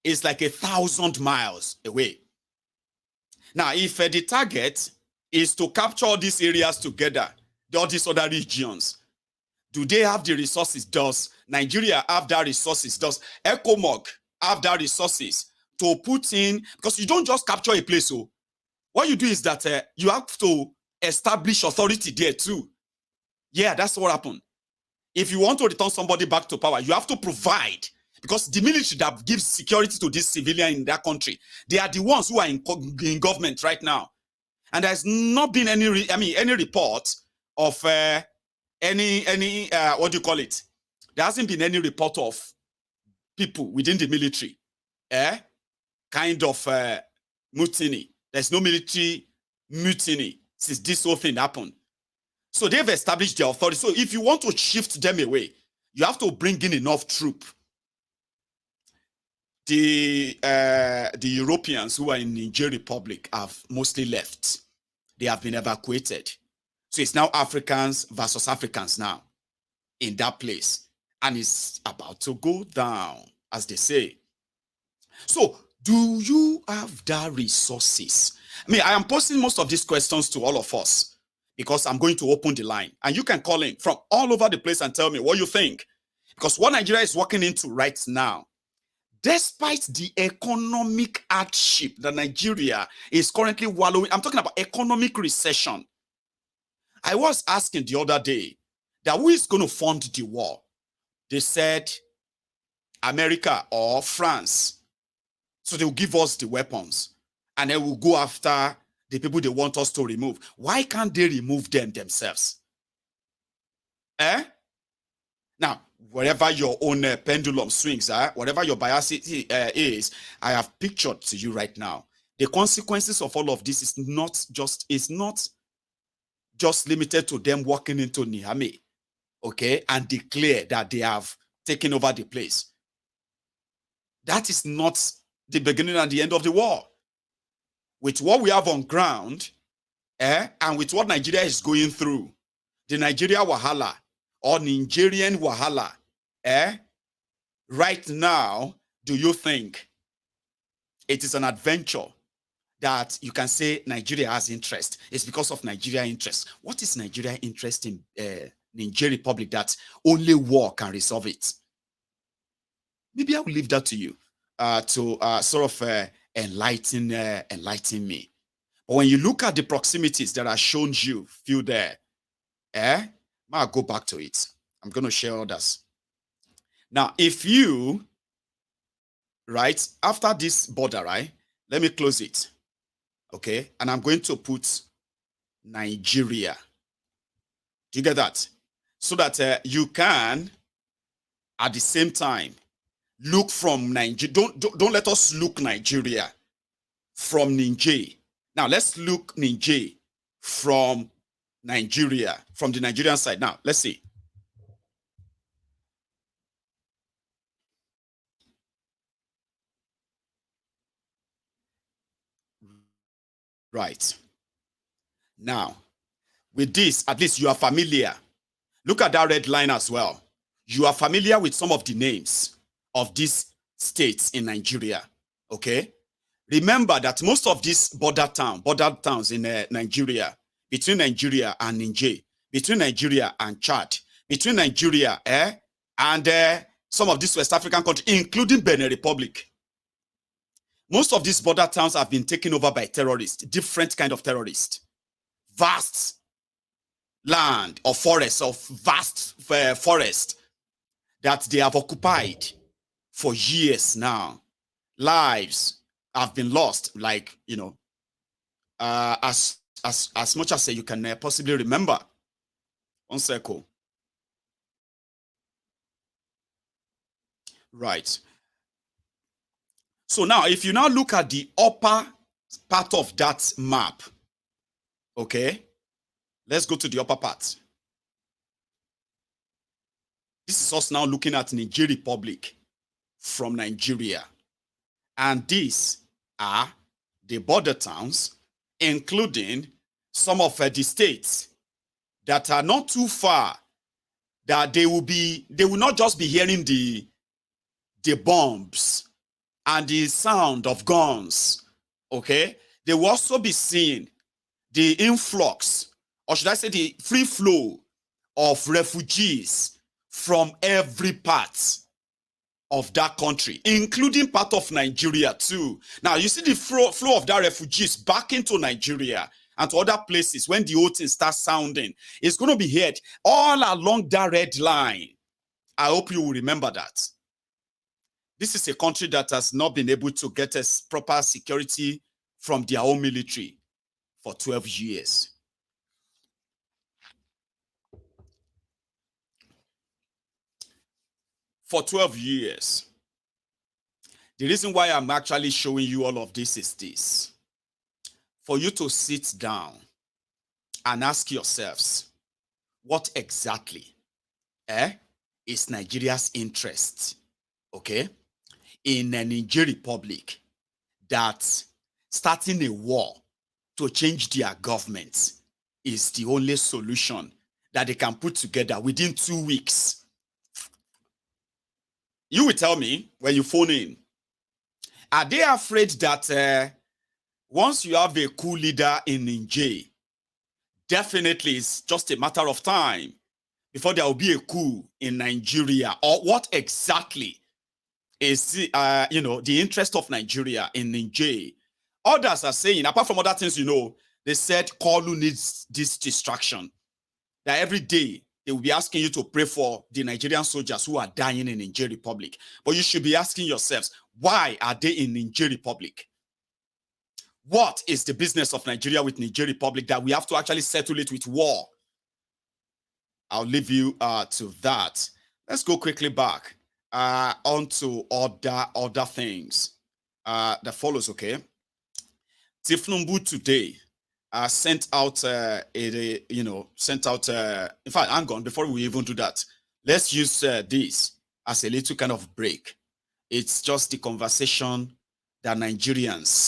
is like 1,000 miles away. Now, if the target is to capture all these areas together, all these other regions, do they have the resources? Does Nigeria have that resources? Does ECOWAS have that resources to put in? Because you don't just capture a place. So what you do is that you have to establish authority there too. Yeah, that's what happened. If you want to return somebody back to power, you have to provide. Because the military that gives security to this civilian in that country, they are the ones who are in government right now. And there's not been any report of any what do you call it? There hasn't been any report of people within the military, kind of mutiny. There's no military mutiny since this whole thing happened. So they've established their authority. So if you want to shift them away, you have to bring in enough troop. The Europeans who are in Niger Republic have mostly left. They have been evacuated. So it's now Africans versus Africans now in that place. And it's about to go down, as they say. So do you have that resources? I am posing most of these questions to all of us because I'm going to open the line. And you can call in from all over the place and tell me what you think. Because what Nigeria is walking into right now, despite the economic hardship that Nigeria is currently wallowing, I'm talking about economic recession. I was asking the other day that who is going to fund the war? They said America or France. So they will give us the weapons and then we'll go after the people they want us to remove. Why can't they remove them themselves? Now, wherever your own pendulum swings, whatever your bias is, I have pictured to you right now. The consequences of all of this is not just limited to them walking into Niamey, okay, and declare that they have taken over the place. That is not the beginning and the end of the war. With what we have on ground, and with what Nigeria is going through, the Nigeria Wahala or Nigerian Wahala, right now, do you think it is an adventure that you can say Nigeria has interest? It's because of Nigeria interest. What is Nigeria interest in Niger Republic that only war can resolve it? Maybe I will leave that to you to sort of enlighten me. But when you look at the proximities that are shown you, feel there, I'll go back to it. I'm going to share others. Now, if you, right, after this border, right, let me close it, okay? And I'm going to put Nigeria. Do you get that? So that you can, at the same time, look from Nigeria. Don't let us look Nigeria from Niger. Now, let's look Niger from Nigeria, from the Nigerian side. Now, let's see. Right. Now, with this, at least you are familiar. Look at that red line as well. You are familiar with some of the names of these states in Nigeria, okay? Remember that most of these border towns in Nigeria, between Nigeria and Niger, between Nigeria and Chad, between Nigeria and some of these West African countries, including Benin Republic, most of these border towns have been taken over by terrorists, different kind of terrorists. Vast land or forests, vast forest that they have occupied for years now. Lives have been lost, like, you know, as much as you can possibly remember. One second. Right. So now, if you now look at the upper part of that map, okay, let's go to the upper part. This is us now looking at Niger Republic from Nigeria. And these are the border towns, including some of the states that are not too far, that they will not just be hearing the bombs and the sound of guns, okay? They will also be seeing the influx, or should I say the free flow of refugees from every part of that country, including part of Nigeria too. Now, you see the flow of that refugees back into Nigeria and to other places when the whole thing starts sounding. It's going to be heard all along that red line. I hope you will remember that. This is a country that has not been able to get us proper security from their own military for 12 years. For 12 years. The reason why I'm actually showing you all of this is this. For you to sit down and ask yourselves, what exactly is Nigeria's interest, okay, in a Niger Republic that starting a war to change their government is the only solution that they can put together within 2 weeks. You will tell me when you phone in, are they afraid that once you have a coup leader in Niger, definitely it's just a matter of time before there will be a coup in Nigeria. Or what exactly is the interest of Nigeria in Niger? Others are saying, apart from other things, they said Kolu needs this distraction. That every day they will be asking you to pray for the Nigerian soldiers who are dying in Niger Republic. But you should be asking yourselves, why are they in Niger Republic? What is the business of Nigeria with Niger Republic that we have to actually settle it with war? I'll leave you to that. Let's go quickly back on to other things that follows, okay? Tinubu today sent out in fact, hang on, before we even do that, let's use this as a little kind of break. It's just the conversation that Nigerians